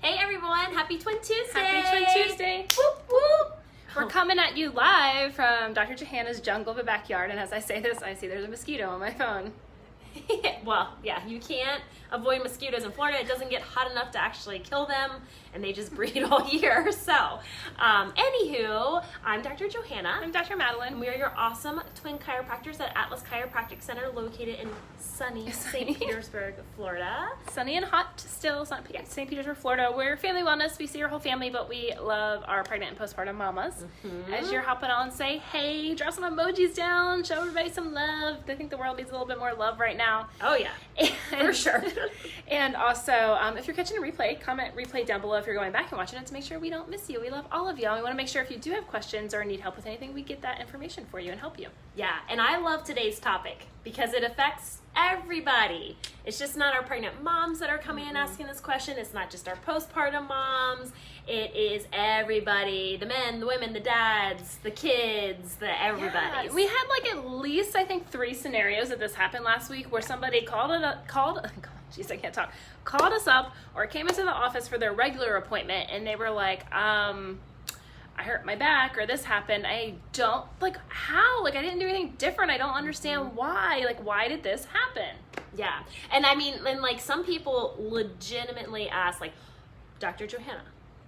Hey everyone, happy Twin Tuesday! Happy Twin Tuesday! Whoop whoop! We're coming at you live from Dr. Johanna's jungle of a backyard, and as I say this, I see there's a mosquito on my phone. Well, yeah, you can't avoid mosquitoes in Florida. It doesn't get hot enough to actually kill them, and they just breed all year. So, anywho, I'm Dr. Johanna. I'm Dr. Madeline. And we are your awesome twin chiropractors at Atlas Chiropractic Center, located in sunny St. Petersburg, Florida. Sunny and hot still, St. Petersburg, Florida. We're family wellness. We see your whole family, but we love our pregnant and postpartum mamas. Mm-hmm. As you're hopping on, say, hey, drop some emojis down, show everybody some love. I think the world needs a little bit more love right now. Oh, yeah. For sure. And also, if you're catching a replay, comment replay down below if you're going back and watching it to make sure we don't miss you. We love all of y'all. We want to make sure if you do have questions or need help with anything, we get that information for you and help you. Yeah, and I love today's topic because it affects everybody. It's just not our pregnant moms that are coming in asking this question. It's not just our postpartum moms. It is everybody, the men, the women, the dads, the kids, the everybody. Yeah. We had like at least, I think, 3 scenarios that this happened last week where somebody called us up or came into the office for their regular appointment and they were like, I hurt my back or this happened. I don't, like, how? Like, I didn't do anything different. I don't understand why. Like, why did this happen? Yeah. And I mean, and like some people legitimately ask, like, Dr. Johanna,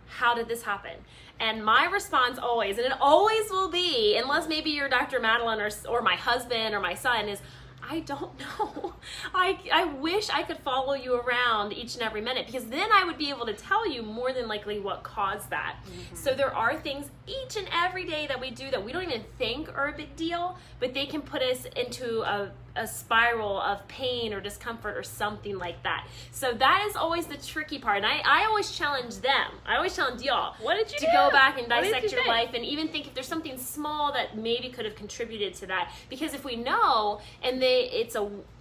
how did this happen? And my response always, and it always will be, unless maybe you're Dr. Madeline or my husband or my son, is I don't know. I wish I could follow you around each and every minute because then I would be able to tell you more than likely what caused that. Mm-hmm. So there are things each and every day that we do that we don't even think are a big deal, but they can put us into a spiral of pain or discomfort or something like that. So that is always the tricky part. And I always challenge them. I always challenge y'all. What did you to do? go back and dissect your think? life and even think if there's something small that maybe could have contributed to that. Because if we know and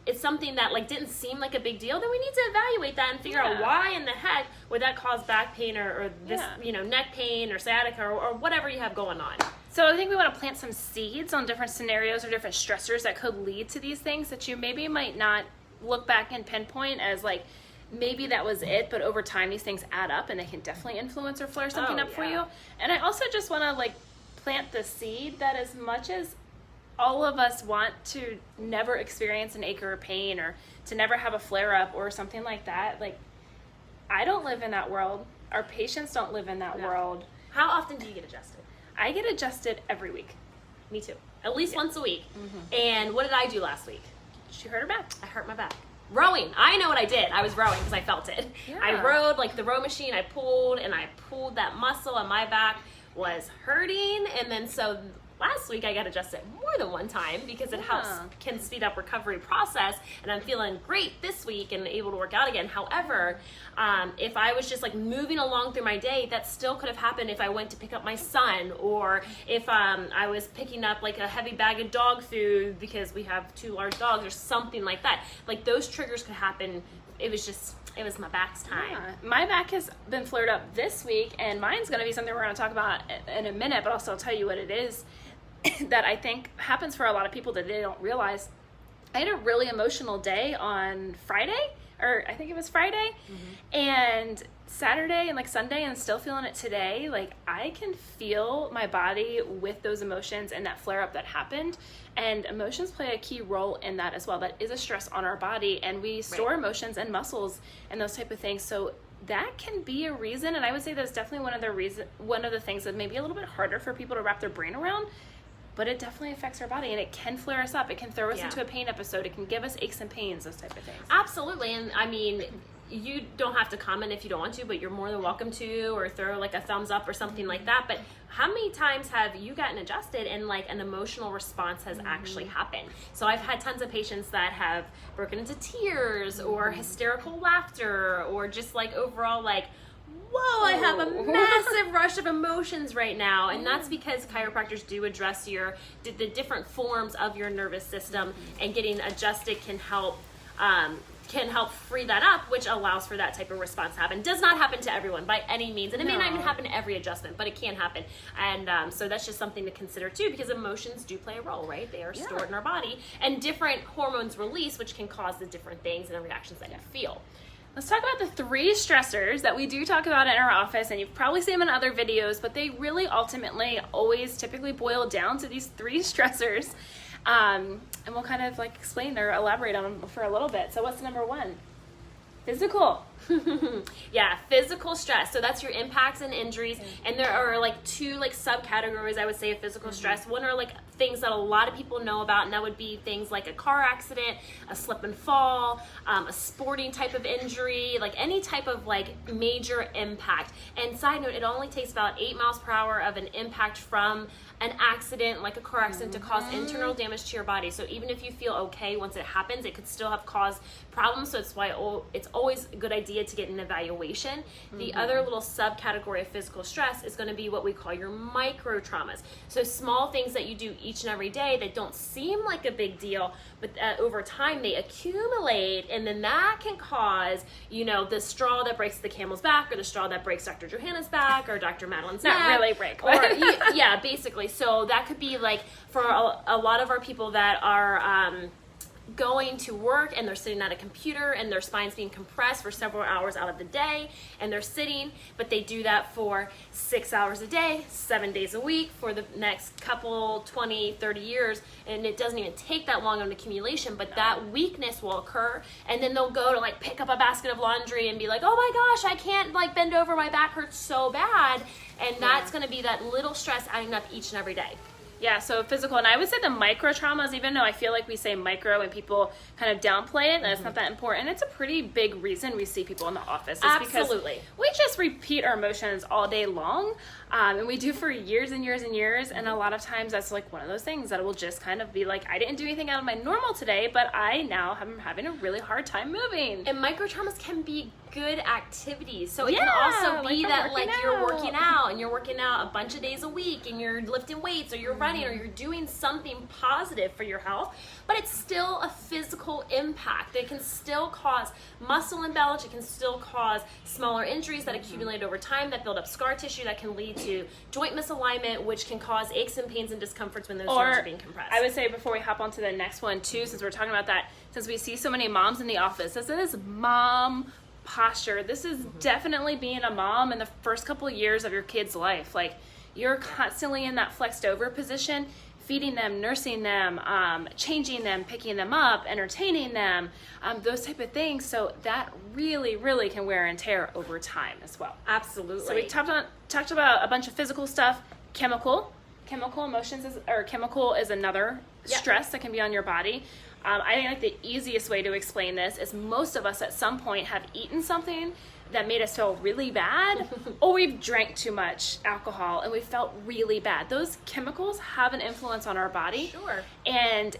it's something that like didn't seem like a big deal, then we need to evaluate that and figure out why in the heck would that cause back pain or this neck pain or sciatica or whatever you have going on. So I think we want to plant some seeds on different scenarios or different stressors that could lead to these things that you maybe might not look back and pinpoint as like maybe that was it, but over time these things add up and they can definitely influence or flare something up for you. And I also just want to like plant the seed that as much as all of us want to never experience an ache or a pain or to never have a flare up or something like that, like I don't live in that world. Our patients don't live in that world. How often do you get adjusted? I get adjusted every week. Me too. At least once a week. Mm-hmm. And what did I do last week? She hurt her back. I hurt my back. Rowing. I know what I did. I was rowing because I felt it. Yeah. I rowed like the row machine. I pulled that muscle and my back was hurting. And then so last week I got adjusted more than one time because it can speed up recovery process, and I'm feeling great this week and able to work out again. However, if I was just like moving along through my day, that still could have happened if I went to pick up my son or if I was picking up like a heavy bag of dog food because we have 2 large dogs or something like that. Like those triggers could happen. It was my back's time. Yeah. My back has been flared up this week, and mine's going to be something we're going to talk about in a minute, but also I'll tell you what it is that I think happens for a lot of people that they don't realize. I had a really emotional day on Friday, or I think it was Friday, and Saturday and like Sunday, and still feeling it today. Like I can feel my body with those emotions and that flare up that happened. And emotions play a key role in that as well. That is a stress on our body, and we store emotions and muscles and those type of things. So that can be a reason, and I would say that's definitely one of the things that may be a little bit harder for people to wrap their brain around. But it definitely affects our body, and it can flare us up. It can throw us into a pain episode. It can give us aches and pains, those type of things. Absolutely, and I mean, you don't have to comment if you don't want to, but you're more than welcome to, or throw like a thumbs up or something like that. But how many times have you gotten adjusted and like an emotional response has actually happened? So I've had tons of patients that have broken into tears or hysterical laughter or just like overall like, whoa, I have a massive rush of emotions right now. And that's because chiropractors do address the different forms of your nervous system, and getting adjusted can help free that up, which allows for that type of response to happen. Does not happen to everyone by any means, and it may not even happen to every adjustment, but it can happen. And so that's just something to consider too, because emotions do play a role, right? They are stored in our body, and different hormones release, which can cause the different things and the reactions that you feel. Let's talk about the 3 stressors that we do talk about in our office, and you've probably seen them in other videos, but they really ultimately always typically boil down to these 3 stressors. And we'll kind of like explain or elaborate on them for a little bit. So what's number 1? Physical. Yeah, physical stress. So that's your impacts and injuries. And there are like 2 like subcategories, I would say, of physical stress. One are like things that a lot of people know about, and that would be things like a car accident, a slip and fall, a sporting type of injury, like any type of like major impact. And side note, it only takes about 8 miles per hour of an impact from an accident, like a car accident, to cause internal damage to your body. So even if you feel okay once it happens, it could still have caused problems. So it's why it's always a good idea to get an evaluation. The other little subcategory of physical stress is going to be what we call your micro traumas. So small things that you do each and every day that don't seem like a big deal, but over time they accumulate, and then that can cause, you know, the straw that breaks the camel's back, or the straw that breaks Dr. Johanna's back, or Dr. Madeline's neck. Not really break. Or, yeah, basically. So that could be like for a lot of our people that are going to work and they're sitting at a computer and their spine's being compressed for several hours out of the day, and they're sitting, but they do that for 6 hours a day, 7 days a week for the next couple 20, 30 years, and it doesn't even take that long of an accumulation, but that weakness will occur, and then they'll go to like pick up a basket of laundry and be like, oh my gosh, I can't like bend over, my back hurts so bad, and that's going to be that little stress adding up each and every day. Yeah, so physical, and I would say the micro traumas, even though I feel like we say micro and people kind of downplay it, and it's not that important, it's a pretty big reason we see people in the office. Absolutely. Because we just repeat our emotions all day long, and we do for years and years and years, and a lot of times that's like one of those things that will just kind of be like, I didn't do anything out of my normal today, but I now am having a really hard time moving. And micro traumas can be good activities. So it can also be that like you're working out, and you're working out a bunch of days a week, and you're lifting weights, or you're running, or you're doing something positive for your health, but it's still a physical impact. It can still cause muscle imbalance. It can still cause smaller injuries that accumulate over time, that build up scar tissue, that can lead to joint misalignment, which can cause aches and pains and discomforts when those joints are being compressed. I would say, before we hop onto the next one too, since we're talking about that, since we see so many moms in the office, this is mom posture. This is definitely being a mom in the first couple of years of your kid's life. Like, you're constantly in that flexed over position, feeding them, nursing them, changing them, picking them up, entertaining them, those type of things. So that really, really can wear and tear over time as well. Absolutely. So we talked about a bunch of physical stuff. Chemical emotions chemical is another stress that can be on your body. I think like the easiest way to explain this is most of us at some point have eaten something that made us feel really bad, or we've drank too much alcohol and we felt really bad. Those chemicals have an influence on our body. Sure. And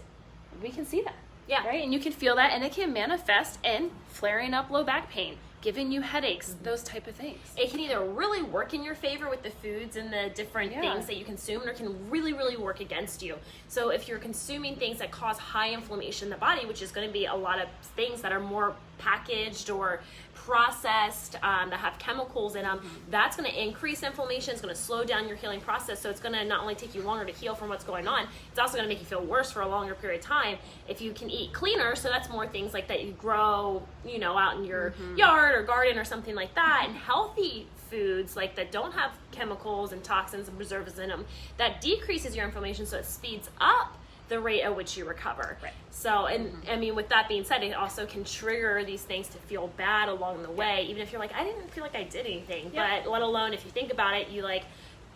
we can see that. Yeah. Right? And you can feel that, and it can manifest in flaring up low back pain, giving you headaches, those type of things. It can either really work in your favor with the foods and the different things that you consume, or can really, really work against you. So if you're consuming things that cause high inflammation in the body, which is going to be a lot of things that are more packaged or processed, that have chemicals in them, that's going to increase inflammation. It's going to slow down your healing process. So it's going to not only take you longer to heal from what's going on, it's also going to make you feel worse for a longer period of time. If you can eat cleaner, so that's more things like that you grow, you know, out in your yard or garden or something like that, and healthy foods like that don't have chemicals and toxins and preservatives in them, that decreases your inflammation, so it speeds up the rate at which you recover. Right. So, and I mean, with that being said, it also can trigger these things to feel bad along the way, even if you're like, I didn't feel like I did anything. But let alone if you think about it, you like,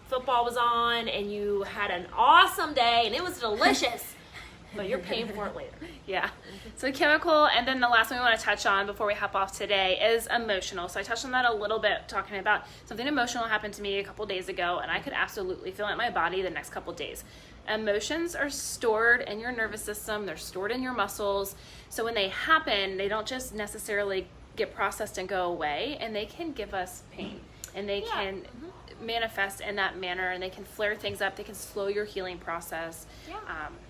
football was on and you had an awesome day and it was delicious, but you're paying for it later. Yeah. So chemical, and then the last one we want to touch on before we hop off today is emotional. So I touched on that a little bit, talking about something emotional happened to me a couple days ago, and I could absolutely feel it in my body the next couple days. Emotions are stored in your nervous system, they're stored in your muscles. So when they happen, they don't just necessarily get processed and go away, and they can give us pain, and they can manifest in that manner, and they can flare things up, they can slow your healing process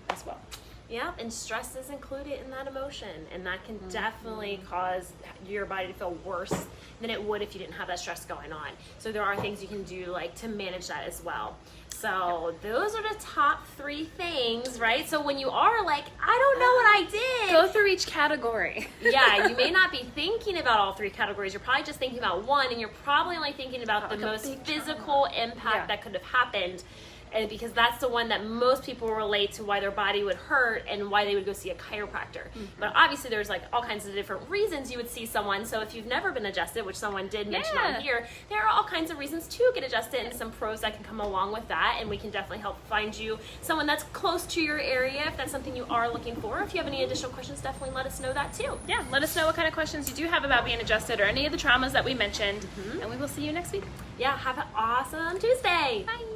as well. Yep, and stress is included in that emotion, and that can definitely cause your body to feel worse than it would if you didn't have that stress going on. So there are things you can do like to manage that as well. So those are the top 3 things, right? So when you are like, I don't know what I did. Go through each category. Yeah, you may not be thinking about all 3 categories. You're probably just thinking about one, and you're probably only thinking about the most physical impact that could have happened. And because that's the one that most people relate to why their body would hurt and why they would go see a chiropractor. But obviously there's like all kinds of different reasons you would see someone. So if you've never been adjusted, which someone did mention on here, there are all kinds of reasons to get adjusted and some pros that can come along with that. And we can definitely help find you someone that's close to your area if that's something you are looking for. If you have any additional questions, definitely let us know that too. Yeah, let us know what kind of questions you do have about being adjusted or any of the traumas that we mentioned. And we will see you next week. Yeah, have an awesome Tuesday. Bye.